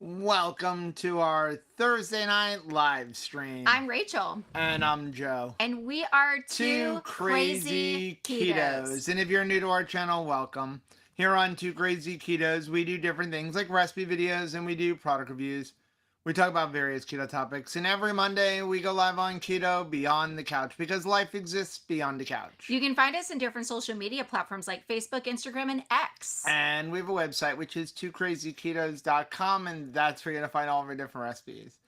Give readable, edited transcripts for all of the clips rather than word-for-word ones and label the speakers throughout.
Speaker 1: Welcome to our Thursday night live stream.
Speaker 2: I'm Rachel.
Speaker 1: And I'm Joe.
Speaker 2: And we are
Speaker 1: Two Crazy Ketos. And if you're new to our channel, welcome. Here on Two Crazy Ketos, we do different things like recipe videos and we do product reviews. We talk about various keto topics. And every Monday, we go live on Keto Beyond the Couch because life exists beyond the couch.
Speaker 2: You can find us in different social media platforms like Facebook, Instagram, and X.
Speaker 1: And we have a website, which is twocrazyketos.com, and that's where you're going to find all of our different recipes.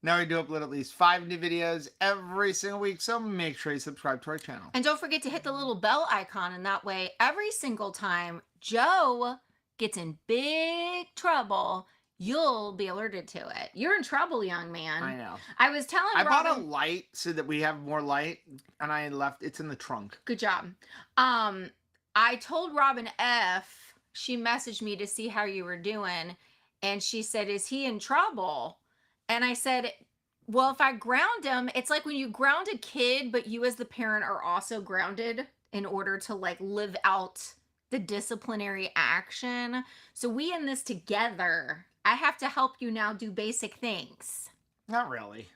Speaker 1: Now we do upload at least 5 new videos every single week, so make sure you subscribe to our channel.
Speaker 2: And don't forget to hit the little bell icon, and that way, every single time Joe gets in big trouble, you'll be alerted to it. You're in trouble, young man.
Speaker 1: I know.
Speaker 2: I was telling
Speaker 1: I
Speaker 2: Robin,
Speaker 1: bought a light so that we have more light, and I left it's in the trunk.
Speaker 2: Good job. I told Robin F. She messaged me to see how you were doing, and she said, "Is he in trouble?" And I said, "Well, if I ground him, it's like when you ground a kid, but you as the parent are also grounded in order to like live out the disciplinary action. So we in this together. I have to help you now do basic things."
Speaker 1: Not really.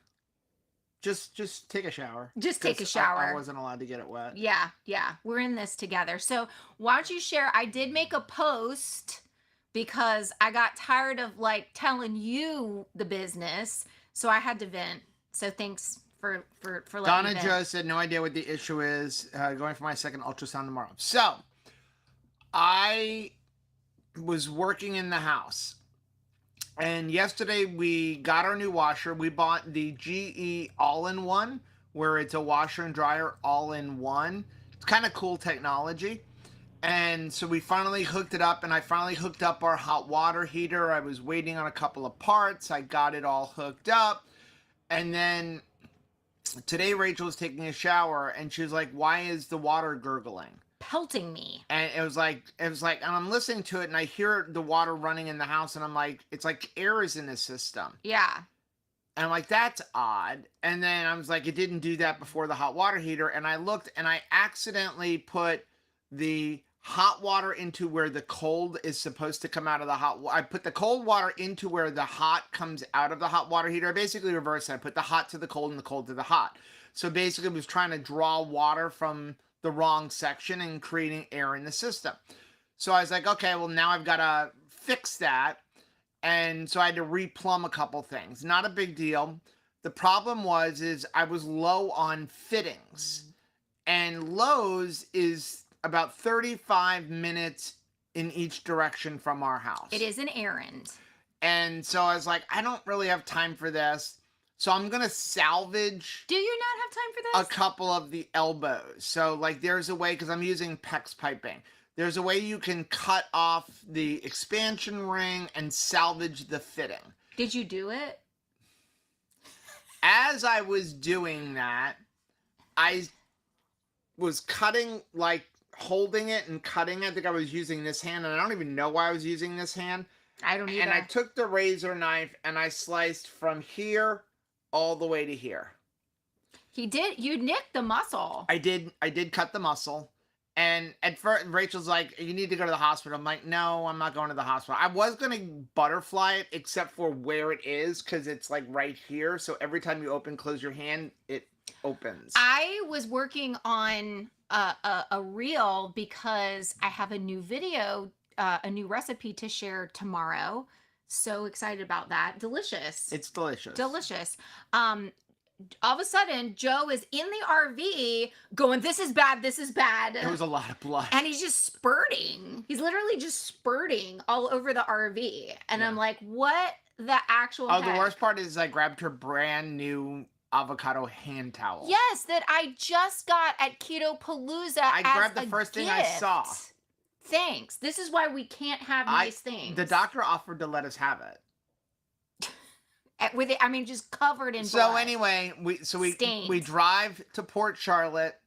Speaker 1: Just take a shower.
Speaker 2: Just take a shower.
Speaker 1: I wasn't allowed to get it wet.
Speaker 2: Yeah. We're in this together. So why don't you share? I did make a post because I got tired of like telling you the business. So I had to vent. So thanks for letting
Speaker 1: Donna
Speaker 2: me vent.
Speaker 1: Joe said no idea what the issue is. Going for my second ultrasound tomorrow. So I was working in the house. And yesterday we got our new washer. We bought the GE all-in-one, where it's a washer and dryer all-in-one. It's kind of cool technology. And so we finally hooked it up, and I finally hooked up our hot water heater. I was waiting on a couple of parts. I got it all hooked up. And then today Rachel was taking a shower, and she was like, "Why is the water gurgling?"
Speaker 2: Pelting me.
Speaker 1: And it was like, and I'm listening to it and I hear the water running in the house and I'm like, it's like air is in the system.
Speaker 2: Yeah.
Speaker 1: And I'm like, that's odd. And then I was like, it didn't do that before the hot water heater. And I looked and I accidentally put the hot water into where the cold is supposed to come out of the hot. I put the cold water into where the hot comes out of the hot water heater. I basically reversed it. I put the hot to the cold and the cold to the hot. So basically I was trying to draw water from the wrong section and creating air in the system. So I was like, okay, well now I've got to fix that. And so I had to replumb a couple things. Not a big deal. The problem is I was low on fittings. And Lowe's is about 35 minutes in each direction from our house.
Speaker 2: It is an errand.
Speaker 1: And so I was like, I don't really have time for this. So I'm going to salvage...
Speaker 2: Do you not have time for this?
Speaker 1: A couple of the elbows. So like there's a way, because I'm using PEX piping. There's a way you can cut off the expansion ring and salvage the fitting.
Speaker 2: Did you do it?
Speaker 1: As I was doing that, I was cutting, like holding it and cutting. I think I was using this hand and I don't even know why I was using this hand.
Speaker 2: I don't either.
Speaker 1: And I took the razor knife and I sliced from here all the way to here.
Speaker 2: He did. You nicked the muscle.
Speaker 1: I did cut the muscle. And at first, Rachel's like, "You need to go to the hospital." I'm like, "No, I'm not going to the hospital." I was going to butterfly it, except for where it is, because it's like right here. So every time you close your hand, it opens.
Speaker 2: I was working on a reel because I have a new video, a new recipe to share tomorrow. So excited about that. Delicious.
Speaker 1: It's delicious.
Speaker 2: Delicious. All of a sudden, Joe is in the RV going, "This is bad. This is bad."
Speaker 1: There was a lot of blood.
Speaker 2: And he's just spurting. He's literally just spurting all over the RV. And yeah. I'm like, what the actual heck?
Speaker 1: The worst part is I grabbed her brand new avocado hand towel.
Speaker 2: Yes, that I just got at Keto Palooza.
Speaker 1: I grabbed the first thing I saw.
Speaker 2: Thanks. This is why we can't have nice things.
Speaker 1: The doctor offered to let us have it.
Speaker 2: With it, I mean, just covered in blood.
Speaker 1: So anyway, we drive to Port Charlotte,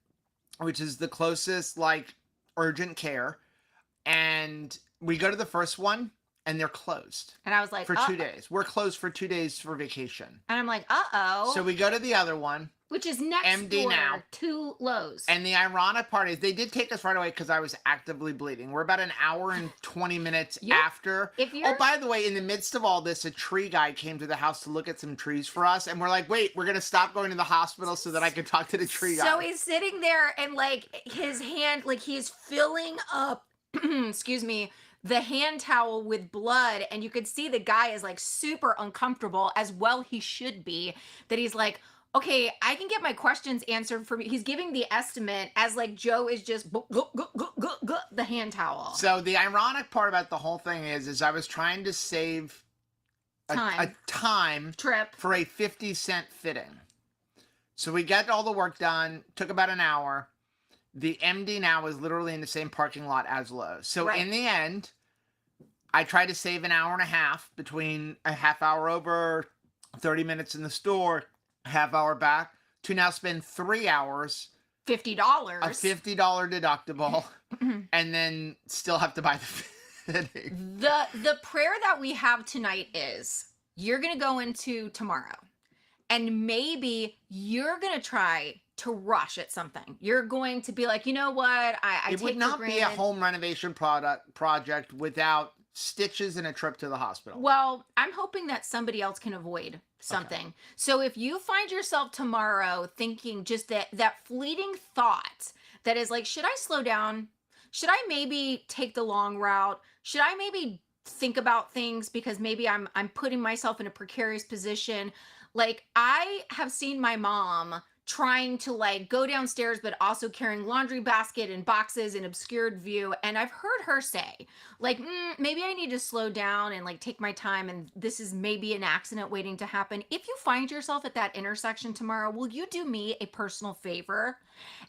Speaker 1: which is the closest like urgent care, and we go to the first one, and they're closed.
Speaker 2: And I was like,
Speaker 1: for 2 days. We're closed for 2 days for vacation.
Speaker 2: And I'm like, uh-oh.
Speaker 1: So we go to the other one,
Speaker 2: Which is next
Speaker 1: MD
Speaker 2: door
Speaker 1: now.
Speaker 2: to Lowe's.
Speaker 1: And the ironic part is they did take us right away because I was actively bleeding. We're about an hour and 20 minutes after.
Speaker 2: If you're,
Speaker 1: Oh, by the way, in the midst of all this, a tree guy came to the house to look at some trees for us. And we're like, wait, we're going to stop going to the hospital so that I can talk to the tree guy.
Speaker 2: so he's sitting there and like his hand, like he's filling up, excuse me, the hand towel with blood. And you could see the guy is like super uncomfortable, as well he should be, that he's like, okay, I can get my questions answered for me. He's giving the estimate as like Joe is just the hand towel.
Speaker 1: So the ironic part about the whole thing is I was trying to save a time
Speaker 2: trip
Speaker 1: for a 50-cent fitting. So we got all the work done, took about an hour. The MD now is literally in the same parking lot as Lowe's. So in the end, I tried to save an hour and a half between a half hour over, 30 minutes in the store, half hour back, to now spend 3 hours,
Speaker 2: $50,
Speaker 1: a $50 deductible, and then still have to buy the fitting.
Speaker 2: The prayer that we have tonight is you're gonna go into tomorrow, and maybe you're gonna try to rush at something. You're going to be like, you know what? I
Speaker 1: it would not be a home renovation project without stitches and a trip to the hospital.
Speaker 2: Well, I'm hoping that somebody else can avoid something. Okay. So if you find yourself tomorrow thinking just that fleeting thought that is like, should I slow down? Should I maybe take the long route? Should I maybe think about things because maybe I'm putting myself in a precarious position? Like, I have seen my mom trying to like go downstairs, but also carrying laundry basket and boxes in obscured view. And I've heard her say like, maybe I need to slow down and like take my time. And this is maybe an accident waiting to happen. If you find yourself at that intersection tomorrow, will you do me a personal favor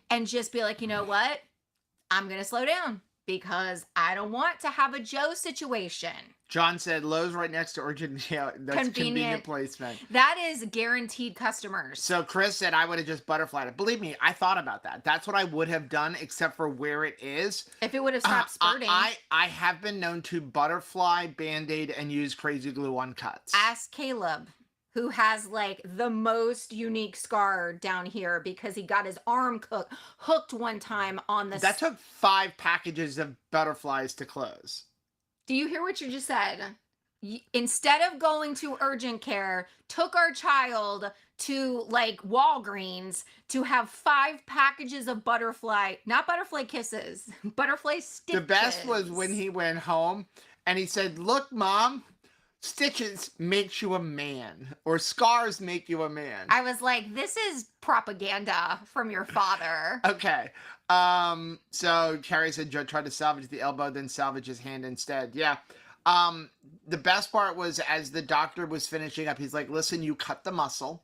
Speaker 2: and just be like, you know what? I'm going to slow down because I don't want to have a Joe situation.
Speaker 1: John said Lowe's right next to Urgent. Yeah, that's convenient placement.
Speaker 2: That is guaranteed customers.
Speaker 1: So Chris said I would have just butterflied it. Believe me, I thought about that. That's what I would have done, except for where it is.
Speaker 2: If it would have stopped spurting.
Speaker 1: I have been known to butterfly, Band-Aid, and use crazy glue on cuts.
Speaker 2: Ask Caleb, who has like the most unique scar down here because he got his arm hooked one time on the...
Speaker 1: That took 5 packages of butterflies to close.
Speaker 2: Do you hear what you just said? Instead of going to urgent care, took our child to like Walgreens to have 5 packages of not butterfly kisses, butterfly stitches.
Speaker 1: The best was when he went home and he said, look, Mom, stitches makes you a man, or scars make you a man.
Speaker 2: I was like, this is propaganda from your father.
Speaker 1: Okay. So Carrie said Joe tried to salvage the elbow, then salvage his hand instead. Yeah. The best part was as the doctor was finishing up, he's like, listen, you cut the muscle.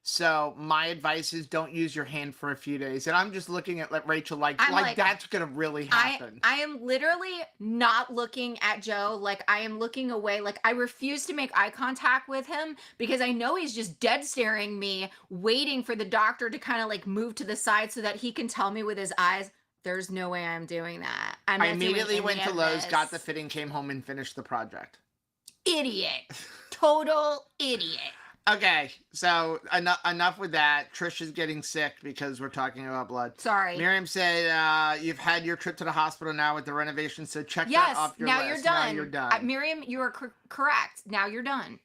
Speaker 1: So my advice is don't use your hand for a few days. And I'm just looking at Rachel like that's going to really happen.
Speaker 2: I am literally not looking at Joe. Like I am looking away. Like I refuse to make eye contact with him because I know he's just dead staring me, waiting for the doctor to kind of like move to the side so that he can tell me with his eyes, there's no way I'm doing that. I
Speaker 1: immediately went to Lowe's, got the fitting, came home and finished the project.
Speaker 2: Idiot. Total idiot.
Speaker 1: Okay, so enough with that. Trish is getting sick because we're talking about blood.
Speaker 2: Sorry.
Speaker 1: Miriam said you've had your trip to the hospital now with the renovation, so check that off your list.
Speaker 2: You're done. Now you're done. Miriam, you are correct. Now you're done.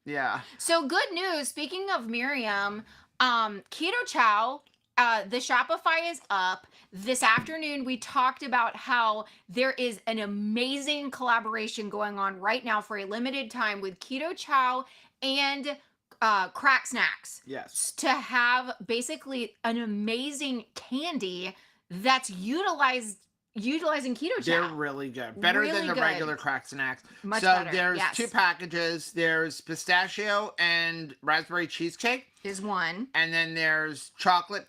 Speaker 1: Yeah.
Speaker 2: So good news. Speaking of Miriam, Keto Chow, the Shopify is up. This afternoon, we talked about how there is an amazing collaboration going on right now for a limited time with Keto Chow and Crack Snacks.
Speaker 1: Yes.
Speaker 2: To have basically an amazing candy that's utilizing Keto Chow.
Speaker 1: They're really good. Better than the regular Crack Snacks.
Speaker 2: Much better.
Speaker 1: So there's 2 packages. There's pistachio and raspberry cheesecake.
Speaker 2: Is one.
Speaker 1: And then there's chocolate,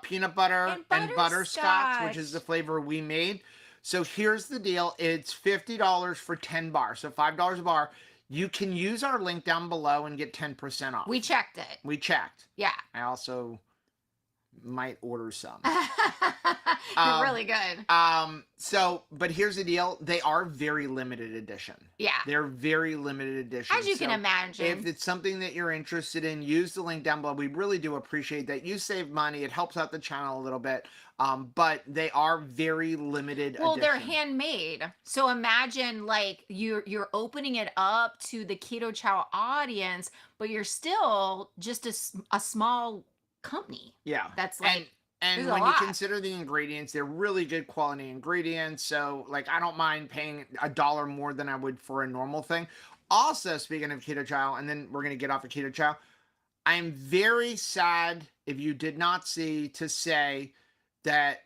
Speaker 1: peanut butter, and butterscotch, which is the flavor we made. So here's the deal. It's $50 for 10 bars. So $5 a bar. You can use our link down below and get 10% off.
Speaker 2: We checked it.
Speaker 1: We checked.
Speaker 2: Yeah.
Speaker 1: I also Might order some.
Speaker 2: You're
Speaker 1: Um,
Speaker 2: really good.
Speaker 1: but here's the deal. They are very limited edition.
Speaker 2: Yeah.
Speaker 1: They're very limited edition.
Speaker 2: As you can
Speaker 1: So if
Speaker 2: imagine.
Speaker 1: it's something that you're interested in, use the link down below. We really do appreciate that. You save money. It helps out the channel a little bit. But they are very limited
Speaker 2: Well, they're
Speaker 1: edition.
Speaker 2: handmade. So imagine like you're opening it up to the Keto Chow audience, but you're still just a small company.
Speaker 1: Yeah.
Speaker 2: That's
Speaker 1: And
Speaker 2: like
Speaker 1: and
Speaker 2: there's a
Speaker 1: when you
Speaker 2: lot.
Speaker 1: consider the ingredients, they're really good quality ingredients. So like I don't mind paying $1 more than I would for a normal thing. Also, speaking of keto chow, and then we're gonna get off of keto chow. I am very sad if you did not see to say that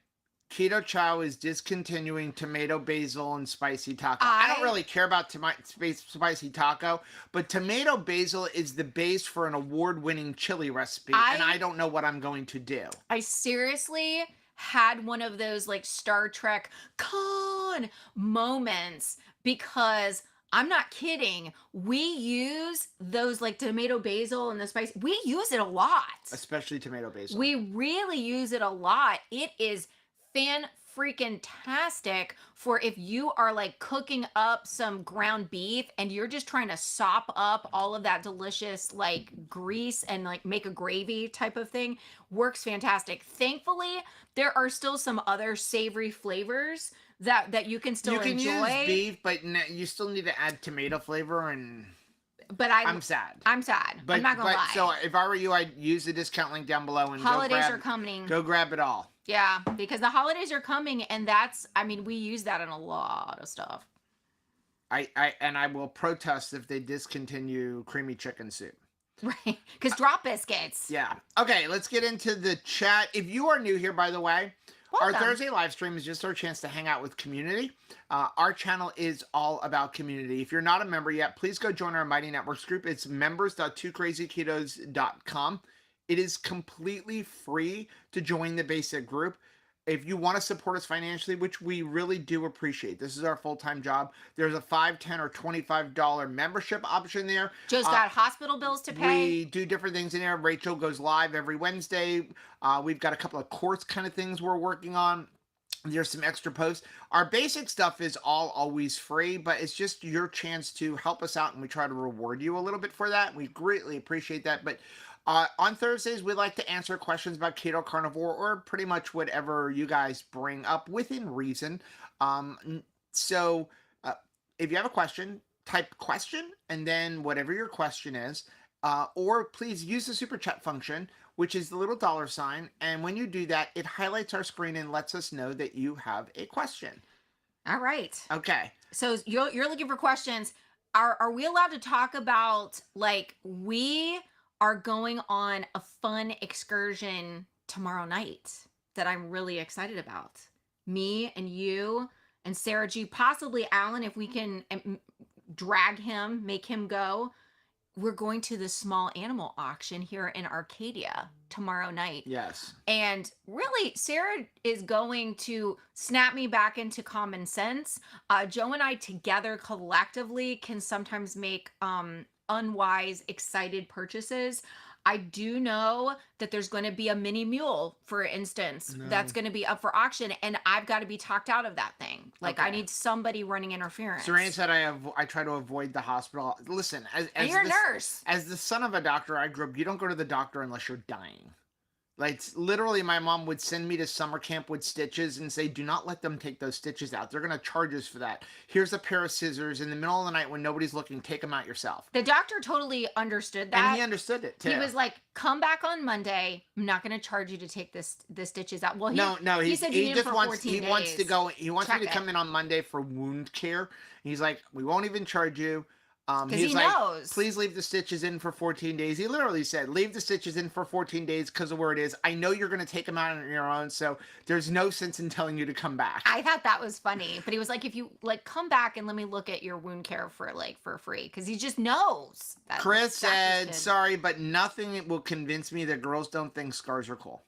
Speaker 1: Keto Chow is discontinuing tomato, basil, and spicy taco. I don't
Speaker 2: I
Speaker 1: really care about spicy taco, but tomato basil is the base for an award-winning chili recipe, and I
Speaker 2: I
Speaker 1: don't know what I'm going to do.
Speaker 2: I seriously had one of those like Star Trek con moments because I'm not kidding. We use those like tomato basil and the spice. We use it a lot.
Speaker 1: Especially tomato basil.
Speaker 2: We really use it a lot. It is fan freaking tastic for if you are like cooking up some ground beef and you're just trying to sop up all of that delicious like grease and like make a gravy type of thing. Works fantastic. Thankfully, there are still some other savory flavors that you can still
Speaker 1: You can
Speaker 2: enjoy.
Speaker 1: use beef, but you still need to add tomato flavor, and
Speaker 2: But
Speaker 1: I'm sad.
Speaker 2: I'm sad.
Speaker 1: But,
Speaker 2: I'm not gonna lie.
Speaker 1: So if I were you, I'd use the discount link down below and
Speaker 2: Holidays are coming.
Speaker 1: Go grab it all.
Speaker 2: Yeah, because the holidays are coming, and I mean, we use that in a lot of stuff.
Speaker 1: I will protest if they discontinue creamy chicken soup.
Speaker 2: Right, because drop biscuits.
Speaker 1: Yeah. Okay, let's get into the chat. If you are new here, by the way, our
Speaker 2: Welcome.
Speaker 1: Thursday live stream is just our chance to hang out with community. Our channel is all about community. If you're not a member yet, please go join our Mighty Networks group. It's members.2krazyketos.com. It is completely free to join the basic group. If you want to support us financially, which we really do appreciate, this is our full-time job. There's a $5, $10, or $25 membership option there.
Speaker 2: Joe's got hospital bills to pay.
Speaker 1: We do different things in there. Rachel goes live every Wednesday. We've got a couple of course kind of things we're working on. There's some extra posts. Our basic stuff is always free, but it's just your chance to help us out, and we try to reward you a little bit for that. We greatly appreciate that. But on Thursdays, we like to answer questions about keto, carnivore, or pretty much whatever you guys bring up within reason. So if you have a question, type question and then whatever your question is, or please use the super chat function, which is the little $sign. And when you do that, it highlights our screen and lets us know that you have a question.
Speaker 2: All right.
Speaker 1: Okay.
Speaker 2: So you're looking for questions. Are we allowed to talk about like we are going on a fun excursion tomorrow night that I'm really excited about? Me and you and Sarah G, possibly Alan, if we can drag him, make him go. We're going to the small animal auction here in Arcadia tomorrow night.
Speaker 1: Yes.
Speaker 2: And really, Sarah is going to snap me back into common sense. Joe and I together collectively can sometimes make unwise, excited purchases. I do know that there's going to be a mini mule, for instance, that's going to be up for auction, and I've got to be talked out of that thing. Like, I need somebody running interference.
Speaker 1: Serena said I try to avoid the hospital. Listen, as
Speaker 2: you're a nurse.
Speaker 1: As the son of a doctor I grew up, you don't go to the doctor unless you're dying. Like, literally, my mom would send me to summer camp with stitches and say, do not let them take those stitches out. They're going to charge us for that. Here's a pair of scissors. In the middle of the night when nobody's looking, take them out yourself.
Speaker 2: The doctor totally understood that.
Speaker 1: And he understood it, too.
Speaker 2: He was like, come back on Monday. I'm not going to charge you to take the stitches out. Well, he said you need them for 14 days.
Speaker 1: He wants to go. He wants me to
Speaker 2: Check
Speaker 1: come
Speaker 2: it.
Speaker 1: in on Monday for wound care. He's like, we won't even charge you.
Speaker 2: Because
Speaker 1: He's
Speaker 2: he
Speaker 1: like,
Speaker 2: knows.
Speaker 1: please leave the stitches in for 14 days. He literally said, leave the stitches in for 14 days because of where it is. I know you're going to take them out on your own, so there's no sense in telling you to come back.
Speaker 2: I thought that was funny, but he was like, if you like come back and let me look at your wound care for free, because he just knows. That
Speaker 1: Chris said, sorry, but nothing will convince me that girls don't think scars are cool.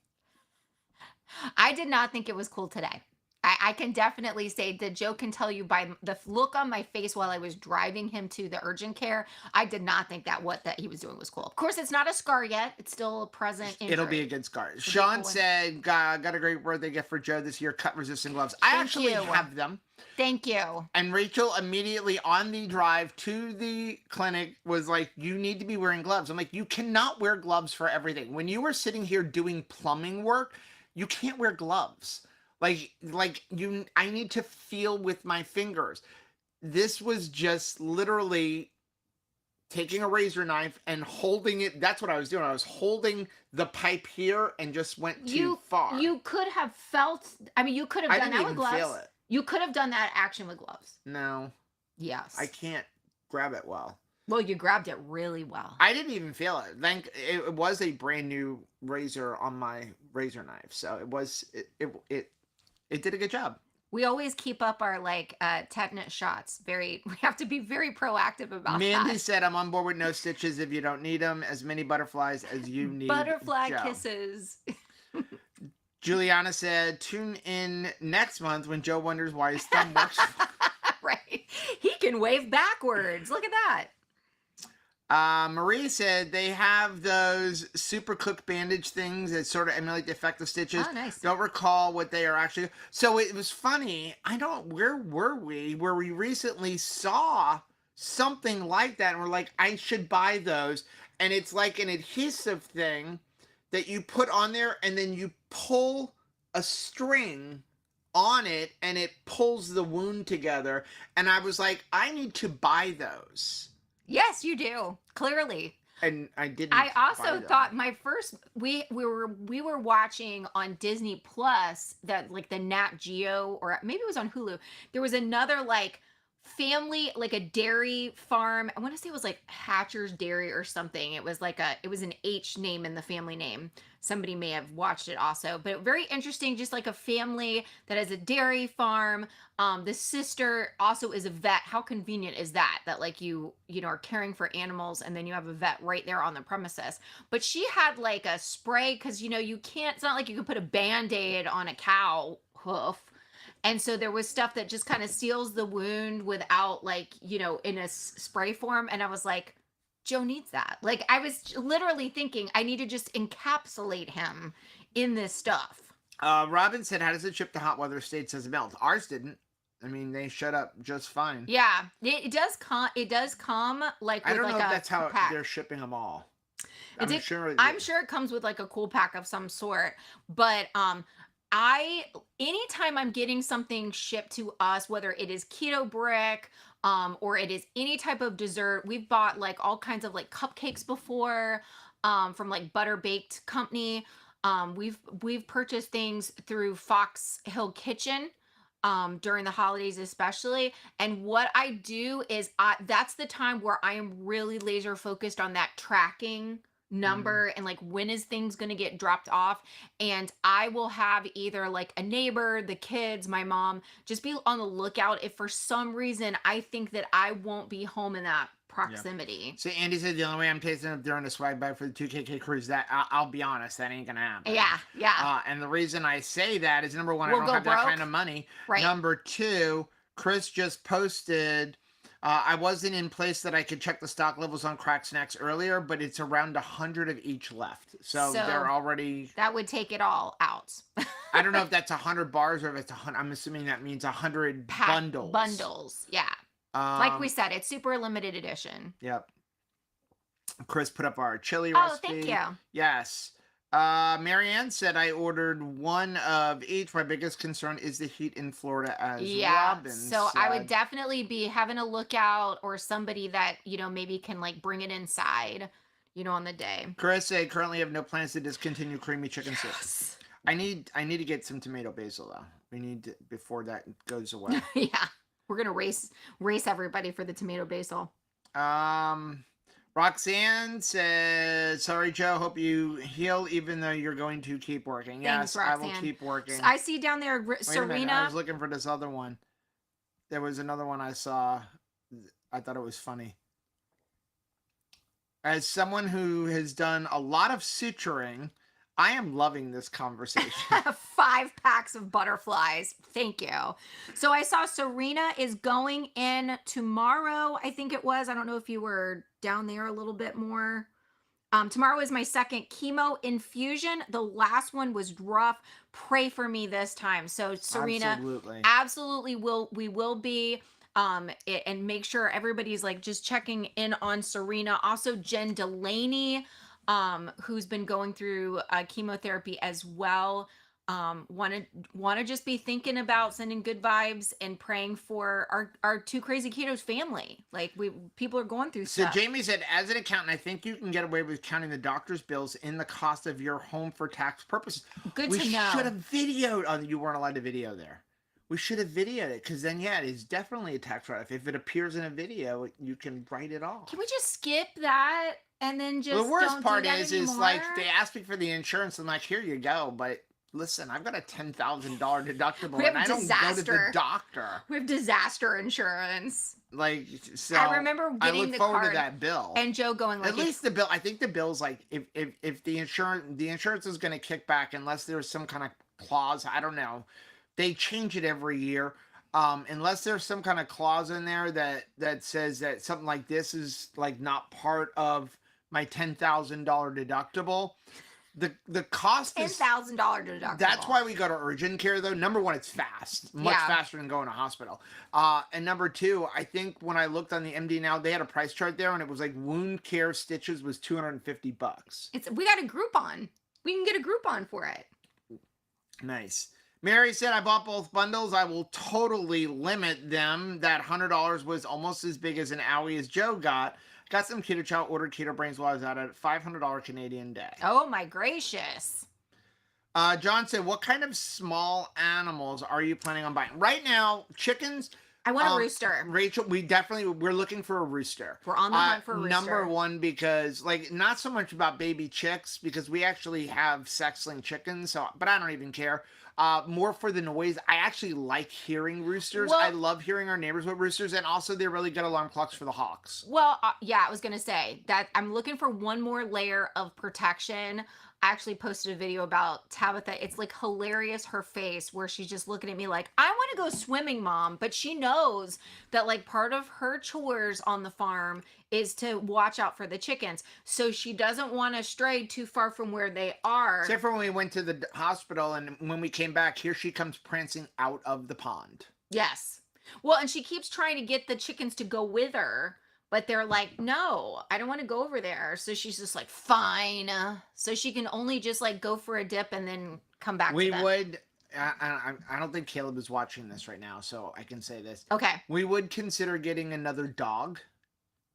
Speaker 2: I did not think it was cool today. I can definitely say that Joe can tell you by the look on my face while I was driving him to the urgent care. I did not think that what that he was doing was cool. Of course, it's not a scar yet. It's still a present
Speaker 1: It'll be a
Speaker 2: injury.
Speaker 1: good scar.
Speaker 2: It'll be a
Speaker 1: Sean
Speaker 2: cool one.
Speaker 1: said, got a great birthday gift for Joe this year, cut resistant gloves. I
Speaker 2: Thank
Speaker 1: actually
Speaker 2: you.
Speaker 1: have them.
Speaker 2: Thank you.
Speaker 1: And Rachel immediately on the drive to the clinic was like, you need to be wearing gloves. I'm like, you cannot wear gloves for everything. When you are sitting here doing plumbing work, you can't wear gloves. I need to feel with my fingers. This was just literally taking a razor knife and holding it. That's what I was doing. I was holding the pipe here and just went too far.
Speaker 2: You could have felt. I mean, you could have
Speaker 1: I
Speaker 2: done
Speaker 1: didn't
Speaker 2: that with
Speaker 1: even
Speaker 2: gloves.
Speaker 1: feel it.
Speaker 2: You could have done that action with gloves.
Speaker 1: No,
Speaker 2: Yes.
Speaker 1: I can't grab it well.
Speaker 2: Well, you grabbed it really well.
Speaker 1: I didn't even feel it. It was a brand new razor on my razor knife, so it did a good job.
Speaker 2: We always keep up our tetanus shots. We have to be very proactive about
Speaker 1: Mandy
Speaker 2: that.
Speaker 1: said, "I'm on board with no stitches if you don't need them. As many butterflies as you need."
Speaker 2: Butterfly
Speaker 1: Joe.
Speaker 2: kisses.
Speaker 1: Juliana said, "Tune in next month when Joe wonders why his thumb works."
Speaker 2: Right. He can wave backwards. Look at that.
Speaker 1: Marie said they have those super cook bandage things that sort of emulate the effect of stitches.
Speaker 2: Oh, nice.
Speaker 1: Don't recall what they are actually. So it was funny. Where were we? Where we recently saw something like that and we're like, I should buy those. And it's like an adhesive thing that you put on there and then you pull a string on it and it pulls the wound together. And I was like, I need to buy those.
Speaker 2: Yes, you do. Clearly.
Speaker 1: And I didn't.
Speaker 2: I
Speaker 1: buy
Speaker 2: also
Speaker 1: them.
Speaker 2: thought my first we were watching on Disney Plus that the Nat Geo, or maybe it was on Hulu. There was another family, a dairy farm. I want to say it was Hatcher's Dairy or something. It was it was an H name in the family name. Somebody may have watched it also, but very interesting. Just a family that has a dairy farm. The sister also is a vet. How convenient is that? That you are caring for animals and then you have a vet right there on the premises. But she had a spray because you can't. It's not like you can put a Band-Aid on a cow hoof. And so there was stuff that just kind of seals the wound without in a spray form. And I was like, Joe needs that. I was literally thinking I need to just encapsulate him in this stuff.
Speaker 1: Robin said, how does it ship to hot weather states as melt? Ours didn't. I mean, they shut up just fine.
Speaker 2: Yeah, it does come. It does come
Speaker 1: I don't know if that's how they're shipping them all. I'm sure
Speaker 2: it comes with a cool pack of some sort. But anytime I'm getting something shipped to us, whether it is keto brick, or it is any type of dessert, we've bought all kinds of cupcakes before, from Butter Baked Company. We've purchased things through Fox Hill Kitchen, during the holidays especially. And what I do is that's the time where I am really laser focused on that tracking number and when is things going to get dropped off. And I will have either a neighbor, the kids, my mom, just be on the lookout if for some reason I think that I won't be home in that proximity.
Speaker 1: Yeah. So Andy said the only way I'm tasting it during a swag bag for the 2KK cruise, that I'll be honest, that ain't gonna happen.
Speaker 2: Yeah.
Speaker 1: And the reason I say that is, number one,
Speaker 2: We'll
Speaker 1: I don't have
Speaker 2: broke.
Speaker 1: that kind of money.
Speaker 2: Right.
Speaker 1: Number two, Chris just posted, I wasn't in place that I could check the stock levels on crack snacks earlier, but it's around 100 of each left. So they're already...
Speaker 2: That would take it all out.
Speaker 1: I don't know if that's 100 bars or if it's 100. I'm assuming that means 100 bundles.
Speaker 2: Bundles, yeah. Like we said, it's super limited edition.
Speaker 1: Yep. Chris put up our chili recipe.
Speaker 2: Oh, thank you.
Speaker 1: Yes. Marianne said, I ordered one of each. My biggest concern is the heat in Florida, as Robin
Speaker 2: so
Speaker 1: said.
Speaker 2: I would definitely be having a lookout, or somebody that, maybe can bring it inside, on the day.
Speaker 1: Chris said, currently have no plans to discontinue creamy chicken soup. I need to get some tomato basil, though. We need to, before that goes away.
Speaker 2: Yeah. We're going to race everybody for the tomato basil.
Speaker 1: Roxanne says, sorry, Joe, hope you heal even though you're going to keep working.
Speaker 2: Thanks,
Speaker 1: Yes,
Speaker 2: Roxanne.
Speaker 1: I will keep working.
Speaker 2: So I see down there, Serena.
Speaker 1: I was looking for this other one. There was another one I saw. I thought it was funny. As someone who has done a lot of suturing, I am loving this conversation.
Speaker 2: 5 packs of butterflies. Thank you. So I saw Serena is going in tomorrow, I think it was. I don't know if you were down there a little bit more. Tomorrow is my second chemo infusion. The last one was rough. Pray for me this time. So Serena,
Speaker 1: Absolutely.
Speaker 2: absolutely we will be and make sure everybody's like just checking in on Serena. Also Jen Delaney, who's been going through chemotherapy as well. Want to just be thinking about sending good vibes and praying for our two crazy ketos family. Like people are going through
Speaker 1: So
Speaker 2: stuff.
Speaker 1: Jamie said, as an accountant, I think you can get away with counting the doctor's bills in the cost of your home for tax purposes.
Speaker 2: Good
Speaker 1: We
Speaker 2: to know.
Speaker 1: should have videoed. Oh, you weren't allowed to video there. We should have videoed it, because then, yeah, it is definitely a tax write-off. If it appears in a video, you can write it off.
Speaker 2: Can we just skip that and then just
Speaker 1: The worst
Speaker 2: don't
Speaker 1: part
Speaker 2: do that
Speaker 1: is
Speaker 2: anymore?
Speaker 1: like they asked me for the insurance. I'm like, here you go, but listen, I've got a $10,000 deductible,
Speaker 2: We have
Speaker 1: and I don't go to the
Speaker 2: disaster.
Speaker 1: doctor.
Speaker 2: We have disaster insurance.
Speaker 1: Like, so
Speaker 2: I remember
Speaker 1: I
Speaker 2: getting
Speaker 1: look
Speaker 2: the
Speaker 1: forward
Speaker 2: card
Speaker 1: to that bill.
Speaker 2: and Joe going like,
Speaker 1: At least the bill. I think the bill's like, if the insurance is going to kick back unless there's some kind of clause. I don't know. They change it every year. Unless there's some kind of clause in there that says that something like this is like not part of my $10,000 deductible. The cost is
Speaker 2: $10,000 deductible.
Speaker 1: That's why we go to urgent care, though. Number one, it's fast, much faster than going to hospital. And number two, I think when I looked on the MD Now, they had a price chart there, and it was like wound care stitches was $250.
Speaker 2: We got a Groupon. We can get a Groupon for it.
Speaker 1: Nice. Mary said, I bought both bundles. I will totally limit them. That $100 was almost as big as an owie as Joe got. Got some Keto Chow, ordered Keto Brains while I was out at $500 Canadian day.
Speaker 2: Oh my gracious.
Speaker 1: John said, what kind of small animals are you planning on buying? Right now, chickens.
Speaker 2: I want a rooster.
Speaker 1: Rachel, we're looking for a rooster.
Speaker 2: We're on the hunt for a rooster.
Speaker 1: Number one, because like not so much about baby chicks, because we actually have sexling chickens, but I don't even care. More for the noise. I actually like hearing roosters.
Speaker 2: Well,
Speaker 1: I love hearing our neighbors with roosters, and also they're really good alarm clocks for the hawks.
Speaker 2: Well, yeah, I was gonna say that I'm looking for one more layer of protection. I actually posted a video about Tabitha. It's like hilarious, her face where she's just looking at me like, I want to go swimming, Mom. But she knows that like part of her chores on the farm is to watch out for the chickens. So she doesn't want to stray too far from where they are.
Speaker 1: Except for when we went to the hospital, and when we came back, here she comes prancing out of the pond.
Speaker 2: Yes. Well, and she keeps trying to get the chickens to go with her. But they're like, no, I don't want to go over there. So she's just like, fine. So she can only just like go for a dip and then come back to them.
Speaker 1: I don't think Caleb is watching this right now, so I can say this.
Speaker 2: Okay.
Speaker 1: We would consider getting another dog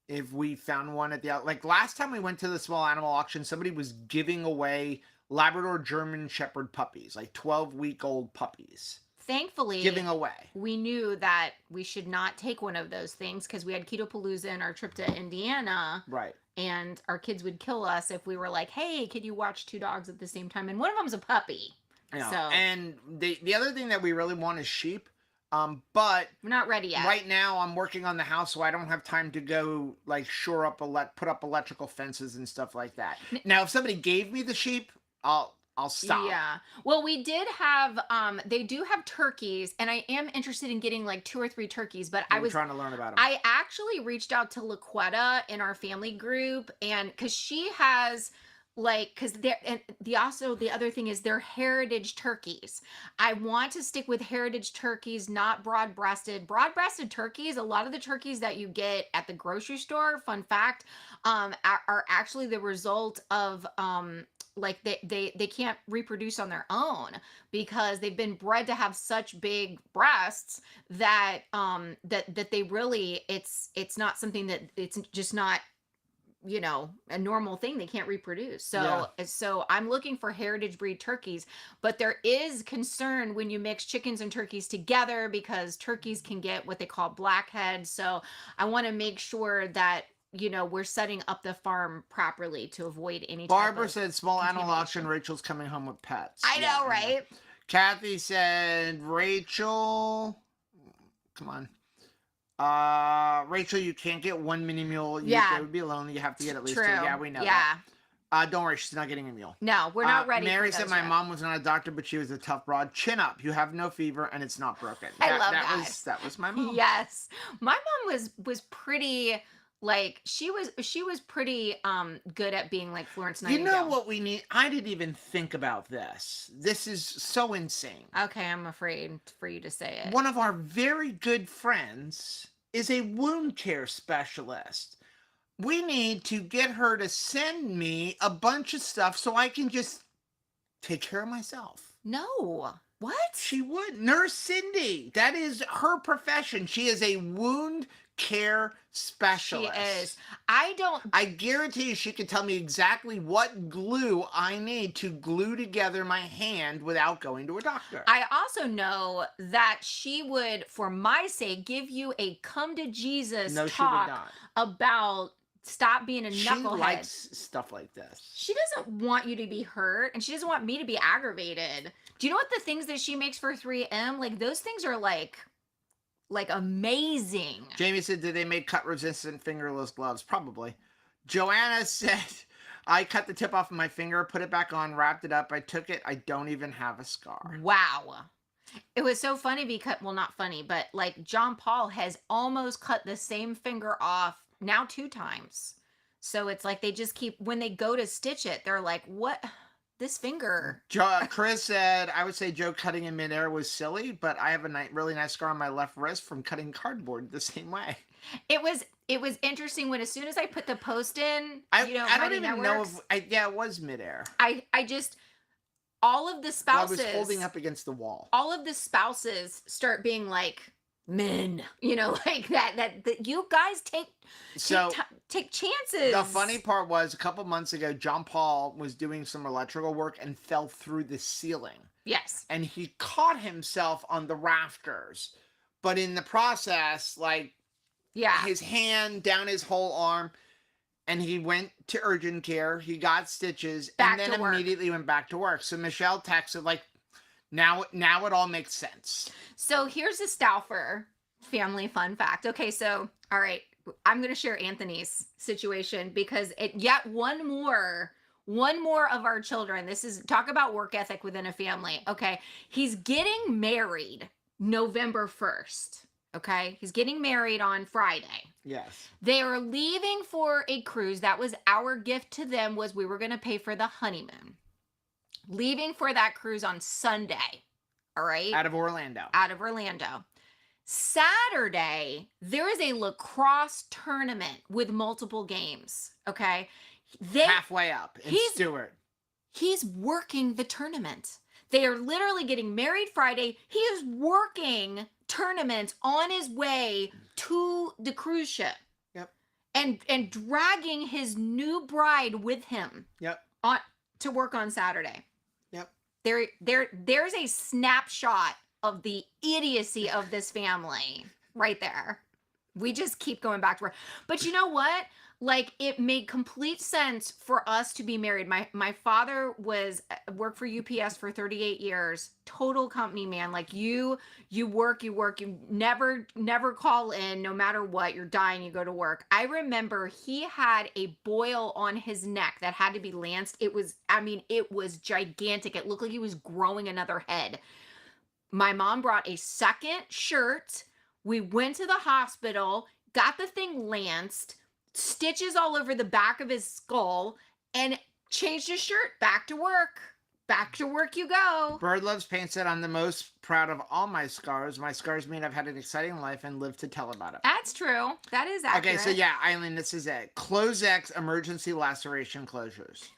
Speaker 1: if we found one at the like last time we went to the small animal auction, somebody was giving away Labrador German Shepherd puppies, like 12-week-old puppies.
Speaker 2: Thankfully,
Speaker 1: giving away.
Speaker 2: We knew that we should not take one of those things because we had Keto Palooza in our trip to Indiana.
Speaker 1: Right.
Speaker 2: And our kids would kill us if we were like, hey, could you watch two dogs at the same time? And one of them's a puppy.
Speaker 1: Yeah.
Speaker 2: So,
Speaker 1: and the other thing that we really want is sheep. But
Speaker 2: we're not ready yet.
Speaker 1: Right now, I'm working on the house, so I don't have time to go like put up electrical fences and stuff like that. Now, if somebody gave me the sheep, I'll stop.
Speaker 2: Yeah. Well, we did have, they do have turkeys, and I am interested in getting like 2 or 3 turkeys, but I was
Speaker 1: trying to learn about them.
Speaker 2: I actually reached out to LaQuetta in our family group, and cause she has like, cause they're, and the other thing is they're heritage turkeys. I want to stick with heritage turkeys, not broad-breasted. Broad-breasted turkeys, a lot of the turkeys that you get at the grocery store, fun fact, are actually the result of, like they can't reproduce on their own because they've been bred to have such big breasts that that they really it's not something that it's just not, you know, a normal thing. They can't reproduce. So I'm looking for heritage breed turkeys, but there is concern when you mix chickens and turkeys together because turkeys can get what they call blackheads. So I want to make sure that, you know, we're setting up the farm properly to avoid any
Speaker 1: Barbara said small animal auction, Rachel's coming home with pets.
Speaker 2: I know, right?
Speaker 1: Kathy said, Rachel, come on. Rachel, you can't get one mini mule. That would be lonely. You have to get at least 2. Yeah, we know that. Don't worry, she's not getting a mule.
Speaker 2: No, we're not ready
Speaker 1: Mary
Speaker 2: for
Speaker 1: said
Speaker 2: those
Speaker 1: my
Speaker 2: yet.
Speaker 1: mom was not a doctor, but she was a tough broad. Chin up. You have no fever and it's not broken.
Speaker 2: I love that.
Speaker 1: That was my mom.
Speaker 2: Yes. My mom was pretty like she was pretty good at being like Florence
Speaker 1: You
Speaker 2: Nightingale.
Speaker 1: know what we need? I didn't even think about this. This is so insane.
Speaker 2: Okay, I'm afraid for you to say it.
Speaker 1: One of our very good friends is a wound care specialist. We need to get her to send me a bunch of stuff so I can just take care of myself.
Speaker 2: No. What?
Speaker 1: She would. Nurse Cindy. That is her profession. She is a wound care specialist.
Speaker 2: She is.
Speaker 1: I guarantee you she can tell me exactly what glue I need to glue together my hand without going to a doctor.
Speaker 2: I also know that she would, for my sake, give you a come to Jesus
Speaker 1: No, she
Speaker 2: talk
Speaker 1: would not.
Speaker 2: about stop being a
Speaker 1: She
Speaker 2: knucklehead.
Speaker 1: likes stuff like this.
Speaker 2: She doesn't want you to be hurt, and she doesn't want me to be aggravated. Do you know what the things that she makes for 3M? Like those things are like amazing.
Speaker 1: Jamie said, did they make cut-resistant fingerless gloves? Probably. Joanna said, I cut the tip off of my finger, put it back on, wrapped it up. I took it. I don't even have a scar.
Speaker 2: Wow. It was so funny because, well, not funny, but like John Paul has almost cut the same finger off now 2 times. So it's like they just keep, when they go to stitch it, they're like, what? This finger.
Speaker 1: Chris said, I would say Joe cutting in midair was silly, but I have a really nice scar on my left wrist from cutting cardboard the same way.
Speaker 2: It was interesting when as soon as I put the post in,
Speaker 1: I don't
Speaker 2: Mighty
Speaker 1: even
Speaker 2: Networks,
Speaker 1: know if, yeah, it was midair.
Speaker 2: I just, all of the spouses.
Speaker 1: I was holding up against the wall.
Speaker 2: All of the spouses start being like, men, like that you guys take chances.
Speaker 1: The funny part was a couple months ago, John Paul was doing some electrical work and fell through the ceiling.
Speaker 2: Yes.
Speaker 1: And he caught himself on the rafters. But in the process, his hand down his whole arm, and he went to urgent care. He got stitches and then immediately went back to work. So Michelle texted now it all makes sense.
Speaker 2: So here's a Stauffer family fun fact. Okay, so all right, I'm going to share Anthony's situation because yet one more of our children. This is talk about work ethic within a family. Okay, he's getting married November 1st. Okay, he's getting married on Friday.
Speaker 1: Yes.
Speaker 2: They are leaving for a cruise. That was our gift to them, was we were going to pay for the honeymoon. Leaving for that cruise on Sunday. All right.
Speaker 1: Out of Orlando.
Speaker 2: Saturday, there is a lacrosse tournament with multiple games. Okay.
Speaker 1: Halfway up in Stewart.
Speaker 2: He's working the tournament. They are literally getting married Friday. He is working tournaments on his way to the cruise ship.
Speaker 1: Yep.
Speaker 2: And dragging his new bride with him.
Speaker 1: Yep.
Speaker 2: To work on Saturday.
Speaker 1: Yep.
Speaker 2: There's a snapshot of the idiocy of this family right there. We just keep going back to work. But you know what? It made complete sense for us to be married. My father worked for UPS for 38 years. Total company man. You work, you never call in no matter what. You're dying, you go to work. I remember he had a boil on his neck that had to be lanced. It was gigantic. It looked like he was growing another head. My mom brought a second shirt. We went to the hospital, got the thing lanced, stitches all over the back of his skull, and changed his shirt. Back to work. Back to work you go.
Speaker 1: Bird Loves Paint said, I'm the most proud of all my scars. My scars mean I've had an exciting life and live to tell about it.
Speaker 2: That's true. That is accurate.
Speaker 1: Okay, so yeah, Eileen, this is it. Close-X emergency laceration closures.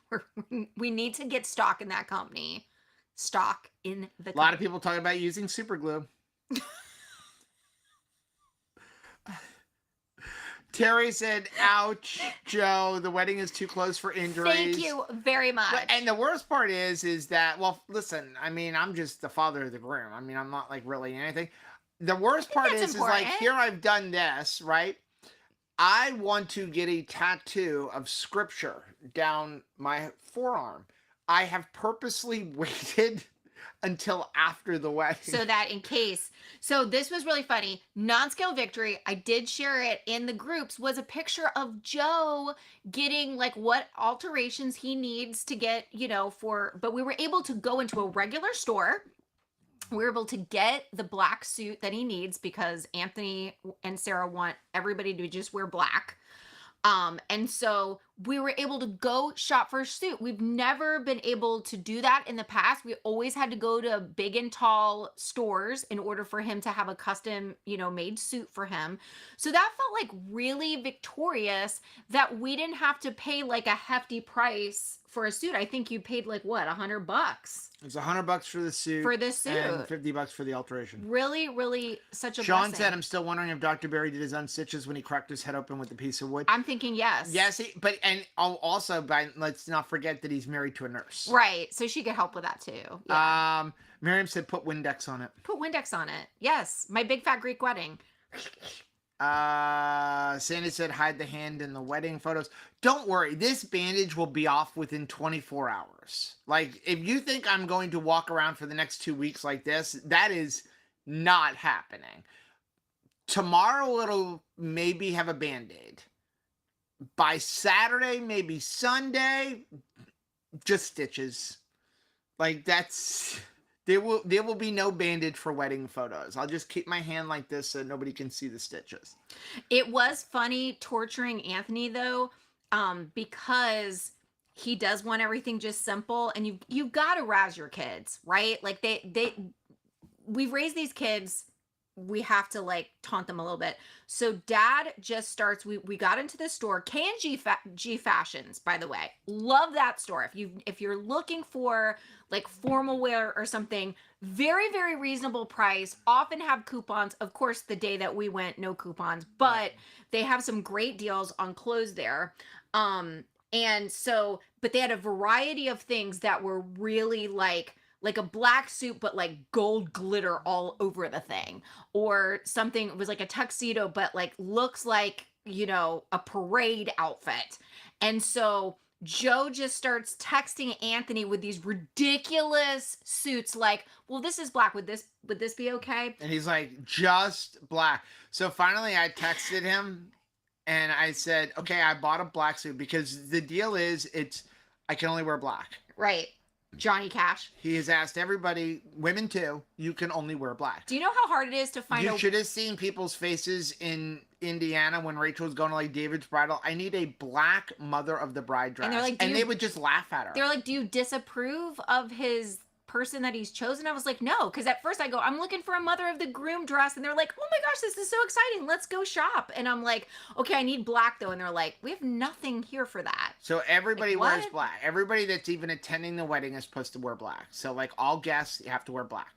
Speaker 2: We need to get stock in that company. Stock in the company.
Speaker 1: A lot of people talking about using super glue. Terry said, ouch, Joe, the wedding is too close for injuries.
Speaker 2: Thank you very much.
Speaker 1: And the worst part is that, well, listen, I'm just the father of the groom. I'm not really anything. The worst part is here I've done this, right? I want to get a tattoo of scripture down my forearm. I have purposely waited until after the wedding.
Speaker 2: So that in case. So this was really funny. Non-scale victory, I did share it in the groups, was a picture of Joe getting like what alterations he needs to get, but we were able to go into a regular store. We were able to get the black suit that he needs because Anthony and Sarah want everybody to just wear black. And so we were able to go shop for a suit. We've never been able to do that in the past. We always had to go to big and tall stores in order for him to have a custom, made suit for him. So that felt like really victorious that we didn't have to pay like a hefty price for a suit. I think you paid like what, $100?
Speaker 1: It's $100 for the suit.
Speaker 2: For the suit.
Speaker 1: And $50 for the alteration.
Speaker 2: Really, really such a
Speaker 1: Sean
Speaker 2: blessing.
Speaker 1: said, I'm still wondering if Dr. Barry did his unstitches when he cracked his head open with a piece of wood.
Speaker 2: I'm thinking yes.
Speaker 1: Yes, let's not forget that he's married to a nurse.
Speaker 2: Right. So she could help with that too. Yeah.
Speaker 1: Miriam said, put Windex on it.
Speaker 2: Put Windex on it. Yes. My big fat Greek wedding.
Speaker 1: Sandy said, hide the hand in the wedding photos. Don't worry, this bandage will be off within 24 hours. Like, if you think I'm going to walk around for the next 2 weeks like this, that is not happening. Tomorrow it'll maybe have a band-aid. By Saturday, maybe Sunday, just stitches. Like, that's... There will be no bandage for wedding photos. I'll just keep my hand like this so nobody can see the stitches.
Speaker 2: It was funny torturing Anthony though, because he does want everything just simple, and you've got to razz your kids, right? Like we've raised these kids. We have to like taunt them a little bit. So dad just starts, we got into the store, K&G Fashions, by the way. Love that store. If you're looking for like formal wear or something, very, very reasonable price, often have coupons. Of course, the day that we went, no coupons, but they have some great deals on clothes there. And so, but they had a variety of things that were really like a black suit, but like gold glitter all over the thing, or something. It was like a tuxedo, but like looks like, a parade outfit. And so Joe just starts texting Anthony with these ridiculous suits like, well, this is black. Would this be okay?
Speaker 1: And he's like, just black. So finally I texted him and I said, okay, I bought a black suit because the deal is I can only wear black.
Speaker 2: Right. Johnny Cash.
Speaker 1: He has asked everybody, women too, you can only wear black.
Speaker 2: Do you know how hard it is to find
Speaker 1: You should have seen people's faces in Indiana when Rachel was going to like David's bridal. I need a black mother of the bride dress.
Speaker 2: And they're like,
Speaker 1: they would just laugh at her.
Speaker 2: They're like, do you disapprove of his person that he's chosen? I was like, no, because at first I go, I'm looking for a mother of the groom dress, and they're like, oh my gosh, this is so exciting, let's go shop. And I'm like, okay, I need black though, and they're like, we have nothing here for that.
Speaker 1: So everybody
Speaker 2: like,
Speaker 1: wears black. Everybody that's even attending the wedding is supposed to wear black. So like all guests, you have to wear black.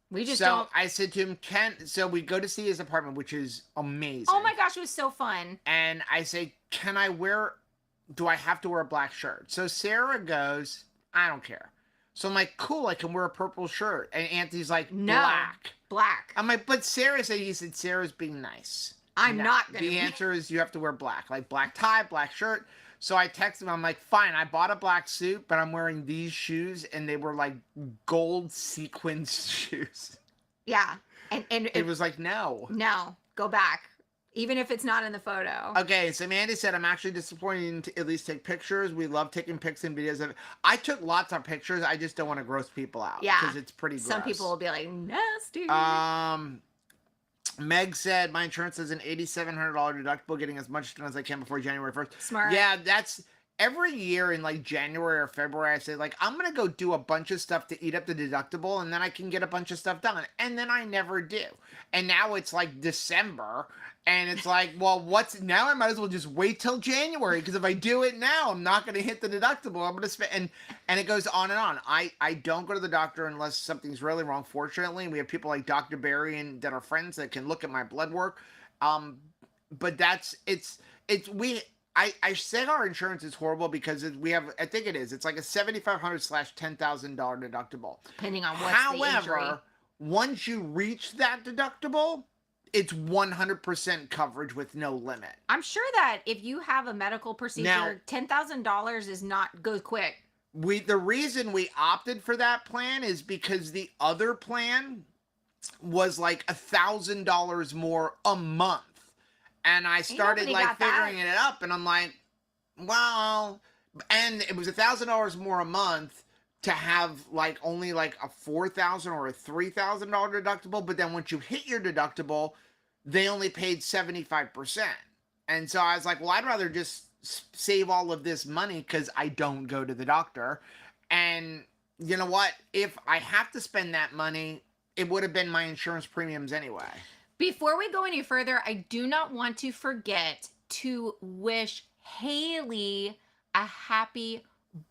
Speaker 2: We just
Speaker 1: so
Speaker 2: don't.
Speaker 1: I said to him, so we go to see his apartment, which is amazing.
Speaker 2: Oh my gosh, it was so fun.
Speaker 1: And I say, do I have to wear a black shirt? So Sarah goes, I don't care. So I'm like, cool, I can wear a purple shirt. And Anthony's like,
Speaker 2: no, black.
Speaker 1: I'm like, but Sarah said, Sarah's being nice.
Speaker 2: I'm not going to.
Speaker 1: The answer is you have to wear black. Like black tie, black shirt. So I texted him, I'm like, fine, I bought a black suit, but I'm wearing these shoes. And they were like gold sequins shoes.
Speaker 2: Yeah. And
Speaker 1: it was like, no.
Speaker 2: No, go back. Even if it's not in the photo.
Speaker 1: Okay, so Mandy said, I'm actually disappointed to at least take pictures. We love taking pics and videos of it. I took lots of pictures. I just don't want to gross people out.
Speaker 2: Yeah.
Speaker 1: Because it's pretty gross.
Speaker 2: Some people will be like, nasty.
Speaker 1: Meg said, my insurance has an $8,700 deductible, getting as much done as I can before January 1st.
Speaker 2: Smart.
Speaker 1: Yeah, that's... Every year in like January or February, I say like, I'm going to go do a bunch of stuff to eat up the deductible and then I can get a bunch of stuff done. And then I never do. And now it's like December and it's like, well, now I might as well just wait till January because if I do it now, I'm not going to hit the deductible. I'm going to spend, and it goes on and on. I don't go to the doctor unless something's really wrong, fortunately. We have people like Dr. Barry that are friends that can look at my blood work. But I said our insurance is horrible because we have, I think it is. It's like a $7,500/$10,000 deductible.
Speaker 2: Depending on what's the injury.
Speaker 1: However, once you reach that deductible, it's 100% coverage with no limit.
Speaker 2: I'm sure that if you have a medical procedure, $10,000 goes quick.
Speaker 1: the reason we opted for that plan is because the other plan was like $1,000 more a month. And I
Speaker 2: Ain't
Speaker 1: started
Speaker 2: nobody
Speaker 1: like
Speaker 2: got that.
Speaker 1: figuring it up, and I'm like, well, and it was $1,000 more a month to have like only like a $4,000 or a $3,000 deductible. But then once you hit your deductible, they only paid 75%. And so I was like, well, I'd rather just save all of this money because I don't go to the doctor. And you know what? If I have to spend that money, it would have been my insurance premiums anyway.
Speaker 2: Before we go any further, I do not want to forget to wish Haley a happy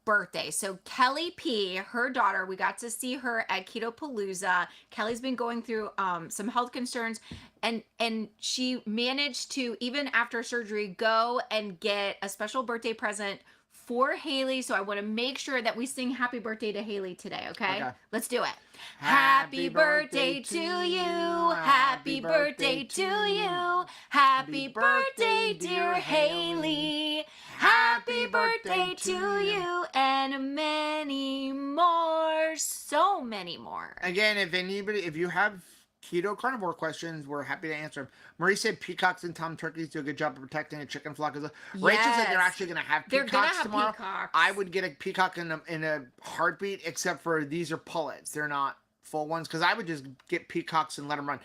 Speaker 2: birthday. So Kelly P, her daughter, we got to see her at Keto Palooza. Kelly's been going through some health concerns, and she managed to, even after surgery, go and get a special birthday present for Haley. So I want to make sure that we sing happy birthday to Haley today, okay? Let's do it. Happy birthday to you. Happy birthday to you. Happy birthday, dear Haley. Happy birthday to you, and many more, so many more.
Speaker 1: Again, if you have keto carnivore questions, we're happy to answer them. Marie said peacocks and tom turkeys do a good job of protecting a chicken flock. Rachel said they're actually going to have peacocks tomorrow.
Speaker 2: Peacocks.
Speaker 1: I would get a peacock in a heartbeat, except for these are pullets. They're not full ones, because I would just get peacocks and let them run.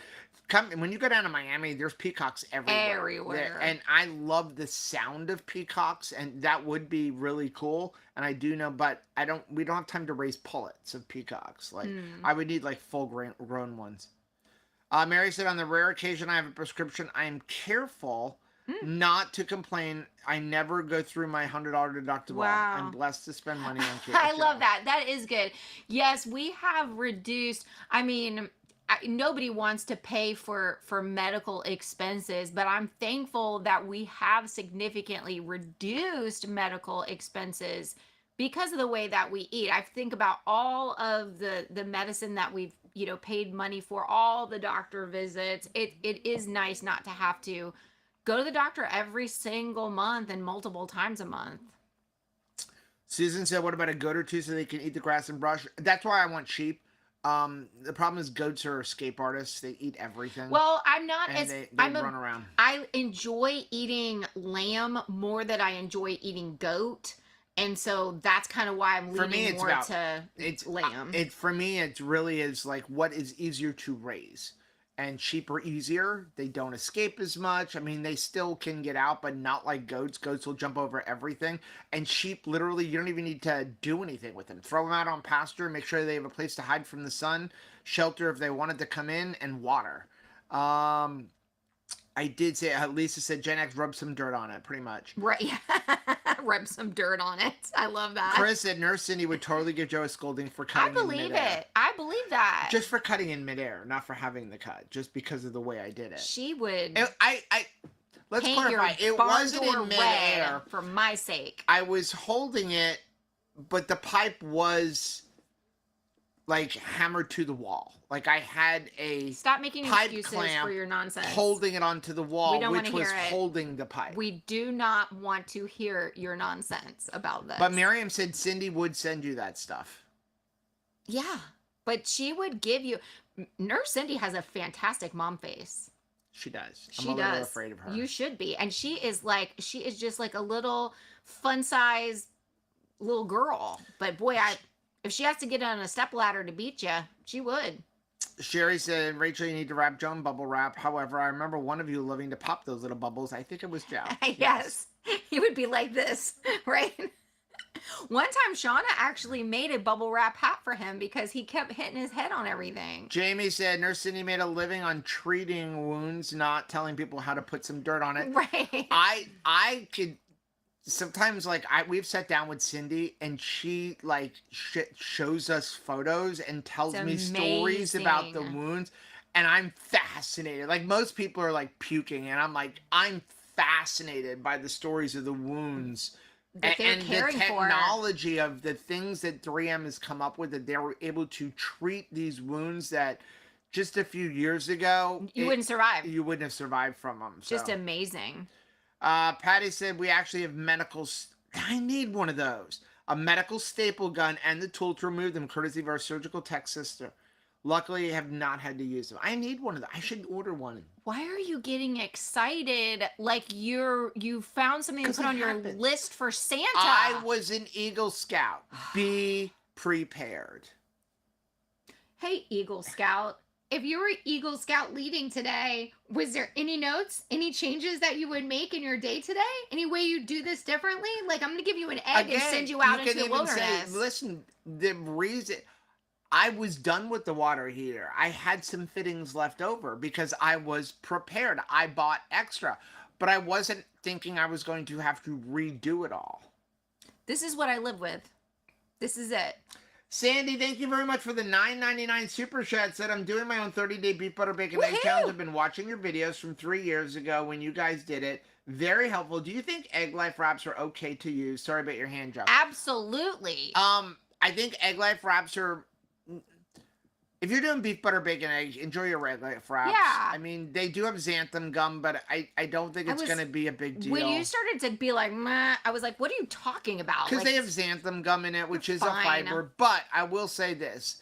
Speaker 1: When you go down to Miami, there's peacocks everywhere. And I love the sound of peacocks, and that would be really cool. And I do know, but we don't have time to raise pullets of peacocks. Like I would need like full grown ones. Mary said, on the rare occasion I have a prescription, I am careful not to complain. I never go through my $100 deductible.
Speaker 2: Wow.
Speaker 1: I'm blessed to spend money on Keto
Speaker 2: I
Speaker 1: Chow.
Speaker 2: love that. That is good. Yes, we have reduced. I mean, nobody wants to pay for medical expenses, but I'm thankful that we have significantly reduced medical expenses because of the way that we eat. I think about all of the medicine that we've paid money for, all the doctor visits. It is nice not to have to go to the doctor every single month and multiple times a month.
Speaker 1: Susan said, what about a goat or two so they can eat the grass and brush? That's why I want sheep. The problem is goats are escape artists. They eat everything.
Speaker 2: Well, I'm not
Speaker 1: and
Speaker 2: as
Speaker 1: they
Speaker 2: I'm
Speaker 1: run around.
Speaker 2: I enjoy eating lamb more than I enjoy eating goat. And so that's kind of why I'm leaning more to lamb.
Speaker 1: For me, it really is like what is easier to raise. And sheep are easier. They don't escape as much. I mean, they still can get out, but not like goats. Goats will jump over everything. And sheep, literally, you don't even need to do anything with them. Throw them out on pasture, make sure they have a place to hide from the sun, shelter if they wanted to come in, and water. I did say, Lisa said, Gen X rub some dirt on it, pretty much.
Speaker 2: Right. Rub some dirt on it. I love that.
Speaker 1: Chris said Nurse Cindy would totally give Joe a scolding for cutting in midair.
Speaker 2: I believe it. I believe that.
Speaker 1: Just for cutting in midair, not for having the cut, just because of the way I did it.
Speaker 2: She would.
Speaker 1: Let's clarify. It wasn't in midair.
Speaker 2: For my sake.
Speaker 1: I was holding it, but the pipe was like hammered to the wall. Like I had a
Speaker 2: Stop making
Speaker 1: pipe
Speaker 2: excuses
Speaker 1: clamp
Speaker 2: for your nonsense.
Speaker 1: Holding it onto the wall, which was
Speaker 2: hear it.
Speaker 1: holding the pipe.
Speaker 2: We do not want to hear your nonsense about this.
Speaker 1: But Miriam said Cindy would send you that stuff.
Speaker 2: Yeah, but she would give you. Nurse Cindy has a fantastic mom face.
Speaker 1: She does.
Speaker 2: I'm
Speaker 1: a little afraid of her.
Speaker 2: You should be. And she is just like a little fun-sized little girl. But boy, if she has to get on a stepladder to beat you, she would.
Speaker 1: Sherry said, Rachel, you need to wrap Joe in bubble wrap. However, I remember one of you loving to pop those little bubbles. I think it was Joe.
Speaker 2: Yes. He would be like this, right? One time, Shauna actually made a bubble wrap hat for him because he kept hitting his head on everything.
Speaker 1: Jamie said, Nurse Cindy made a living on treating wounds, not telling people how to put some dirt on it.
Speaker 2: Right.
Speaker 1: I could... Sometimes, we've sat down with Cindy, and she, shows us photos and tells me stories about the wounds, and I'm fascinated. Like, most people are, puking, and I'm fascinated by the stories of the wounds and the technology of the things that 3M has come up with, that they were able to treat these wounds that just a few years ago...
Speaker 2: You wouldn't survive.
Speaker 1: You wouldn't have survived from them. So.
Speaker 2: Just amazing.
Speaker 1: Patty said, we actually have medical... I need one of those. a medical staple gun, and the tool to remove them, courtesy of our surgical tech sister. Luckily, I have not had to use them. I need one of them. I should order one.
Speaker 2: Why are you getting excited like you found something to
Speaker 1: 'Cause
Speaker 2: put
Speaker 1: it
Speaker 2: on your
Speaker 1: happens.
Speaker 2: list for Santa?
Speaker 1: I was an Eagle Scout. Be prepared.
Speaker 2: Hey, Eagle Scout. If you were Eagle Scout leading today, was there any notes, any changes that you would make in your day today? Any way you do this differently? Like, I'm going to give you an egg and send you out into the wilderness.
Speaker 1: Listen, the reason I was done with the water heater, I had some fittings left over because I was prepared. I bought extra, but I wasn't thinking I was going to have to redo it all.
Speaker 2: This is what I live with. This is it.
Speaker 1: Sandy, thank you very much for the $9.99 super chat. Said I'm doing my own 30-day beef butter bacon egg challenge. I've been watching your videos from 3 years ago when you guys did it. Very helpful. Do you think egg life wraps are okay to use? Sorry about your hand job.
Speaker 2: Absolutely.
Speaker 1: I think egg life wraps are. If you're doing beef butter bacon egg, enjoy your egg life wraps.
Speaker 2: Yeah.
Speaker 1: I mean, they do have xanthan gum, but I don't think it's going to be a big deal.
Speaker 2: When you started to be like, meh, I was like, what are you talking about?
Speaker 1: Because
Speaker 2: like,
Speaker 1: they have xanthan gum in it, which is
Speaker 2: fine.
Speaker 1: a fiber. But I will say this.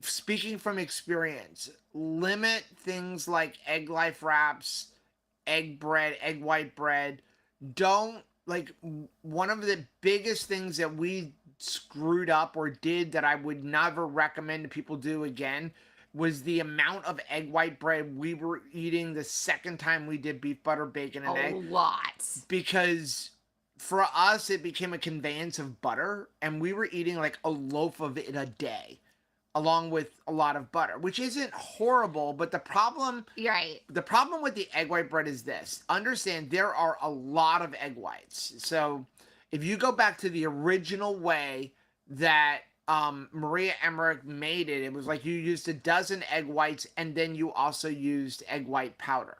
Speaker 1: Speaking from experience, limit things like egg life wraps, egg bread, egg white bread. Don't, like, one of the biggest things that we screwed up or did that I would never recommend people do again was the amount of egg white bread we were eating the second time we did beef butter bacon and egg.
Speaker 2: A lot.
Speaker 1: Because for us it became a conveyance of butter, and we were eating like a loaf of it a day along with a lot of butter, which isn't horrible, but the problem with the egg white bread is this. Understand there are a lot of egg whites. So if you go back to the original way that Maria Emmerich made it, it was like you used a dozen egg whites and then you also used egg white powder.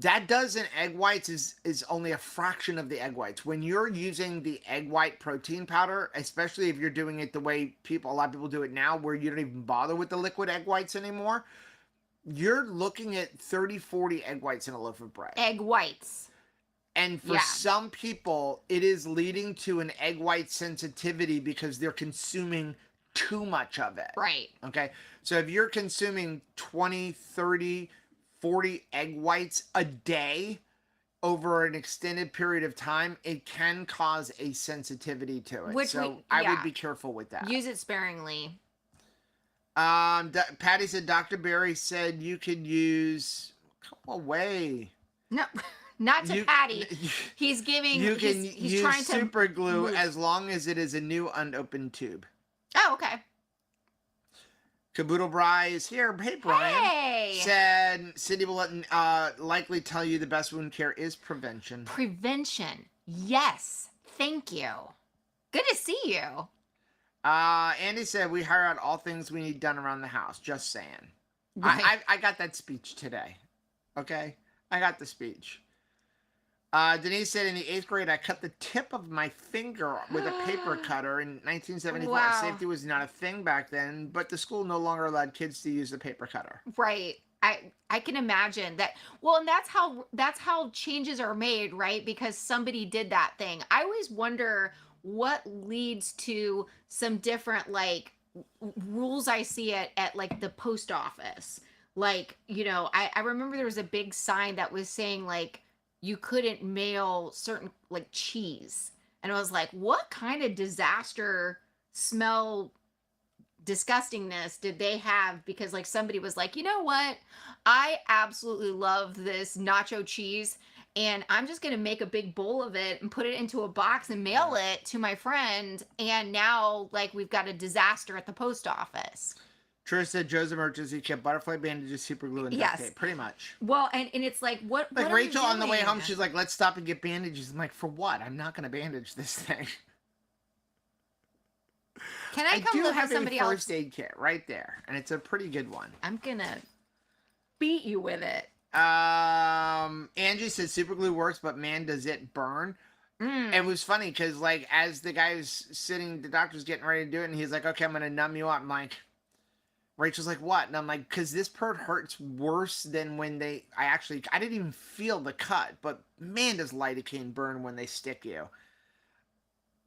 Speaker 1: That dozen egg whites is only a fraction of the egg whites. When you're using the egg white protein powder, especially if you're doing it the way a lot of people do it now, where you don't even bother with the liquid egg whites anymore, you're looking at 30, 40 egg whites in a loaf of bread.
Speaker 2: Egg whites.
Speaker 1: And for some people, it is leading to an egg white sensitivity because they're consuming too much of it.
Speaker 2: Right.
Speaker 1: Okay. So if you're consuming 20, 30, 40 egg whites a day over an extended period of time, it can cause a sensitivity to it. I would be careful with that.
Speaker 2: Use it sparingly.
Speaker 1: Patty said Dr. Barry said you could use. Come away.
Speaker 2: No. Not to Patty. He's giving.
Speaker 1: You can
Speaker 2: he's
Speaker 1: use
Speaker 2: trying to
Speaker 1: super glue as long as it is a new unopened tube.
Speaker 2: Oh, okay.
Speaker 1: Caboodle Bry is here. Hey, Brian.
Speaker 2: Hey.
Speaker 1: Said Cindy will likely tell you the best wound care is prevention.
Speaker 2: Prevention. Yes. Thank you. Good to see you.
Speaker 1: Andy said we hire out all things we need done around the house. Just saying. Right. I got that speech today. Okay? I got the speech. Denise said in the 8th grade, I cut the tip of my finger with a paper cutter in 1974.
Speaker 2: Wow.
Speaker 1: Safety was not a thing back then, but the school no longer allowed kids to use the paper cutter.
Speaker 2: Right. I can imagine that. Well, and that's how changes are made, right? Because somebody did that thing. I always wonder what leads to some different like rules I see at like the post office. Like, I remember there was a big sign that was saying like you couldn't mail certain like cheese. And I was like, what kind of disaster smell disgustingness did they have? Because like somebody was like, you know what? I absolutely love this nacho cheese. And I'm just going to make a big bowl of it and put it into a box and mail it to my friend. And now like we've got a disaster at the post office.
Speaker 1: Trish said Joe's emergency kit, butterfly bandages, super glue, and duct tape. Pretty much.
Speaker 2: Well, and it's like, what
Speaker 1: Like
Speaker 2: what
Speaker 1: Rachel
Speaker 2: are you
Speaker 1: on the way
Speaker 2: doing?
Speaker 1: home, she's like, let's stop and get bandages. I'm like, for what? I'm not going to bandage this thing.
Speaker 2: Can I come look at somebody else?
Speaker 1: I do have a first aid kit right there, and it's a pretty good one.
Speaker 2: I'm going to beat you with it.
Speaker 1: Angie said super glue works, but man, does it burn. It was funny because like as the guy was sitting, the doctor's getting ready to do it, and he's like, okay, I'm going to numb you up. I'm like, Rachel's like, what? And I'm like, because this part hurts worse than when I didn't even feel the cut, but man, does lidocaine burn when they stick you.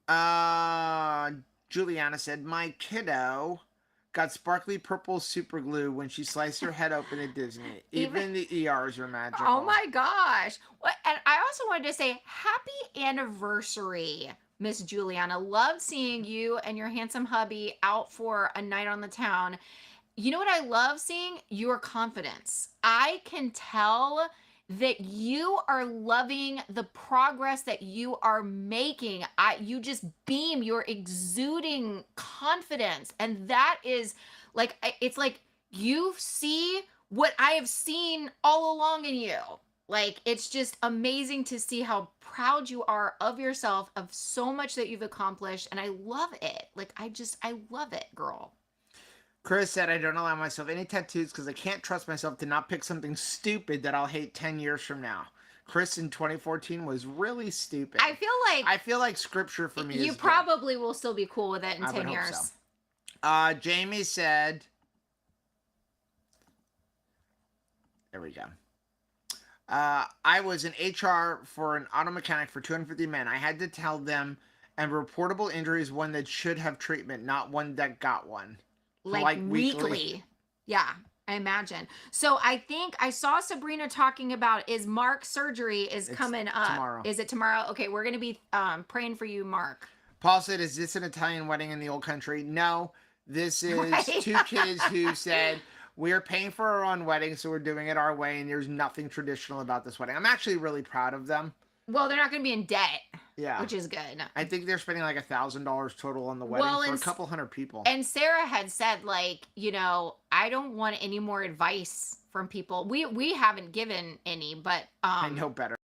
Speaker 1: Uh, Juliana said, my kiddo got sparkly purple super glue when she sliced her head open at Disney.
Speaker 2: Even
Speaker 1: Even the ERs are
Speaker 2: oh
Speaker 1: magical.
Speaker 2: my gosh. What and I also wanted to say happy anniversary, Miss Juliana. Love seeing you and your handsome hubby out for a night on the town. You know what I love seeing? Your confidence. I can tell that you are loving the progress that you are making. You just beam, you're exuding confidence. And that is like it's like you see what I have seen all along in you. Like it's just amazing to see how proud you are of yourself, of so much that you've accomplished. And I love it. Like I love it, girl.
Speaker 1: Chris said, I don't allow myself any tattoos because I can't trust myself to not pick something stupid that I'll hate 10 years from now. Chris in 2014 was really stupid.
Speaker 2: I feel like
Speaker 1: I feel like scripture for me
Speaker 2: you
Speaker 1: is
Speaker 2: probably will still be cool with it in
Speaker 1: I
Speaker 2: 10
Speaker 1: would hope
Speaker 2: years.
Speaker 1: so. Jamie said, there we go. I was an HR for an auto mechanic for 250 men. I had to tell them, and reportable injury is one that should have treatment, not one that got one.
Speaker 2: Like weekly. Yeah, I imagine. So I think I saw Sabrina talking about is Mark surgery is coming up.
Speaker 1: Tomorrow.
Speaker 2: Is it tomorrow? Okay, we're going to be praying for you, Mark.
Speaker 1: Paul said, is this an Italian wedding in the old country? No, this is
Speaker 2: Right.
Speaker 1: two kids who said, we're paying for our own wedding, so we're doing it our way, and there's nothing traditional about this wedding. I'm actually really proud of them.
Speaker 2: Well, they're not going to be in debt.
Speaker 1: Yeah.
Speaker 2: Which is good.
Speaker 1: I think they're spending like $1,000 total on the wedding for a couple hundred people.
Speaker 2: And Sarah had said, like, you know, I don't want any more advice from people. We haven't given any, but
Speaker 1: I know better.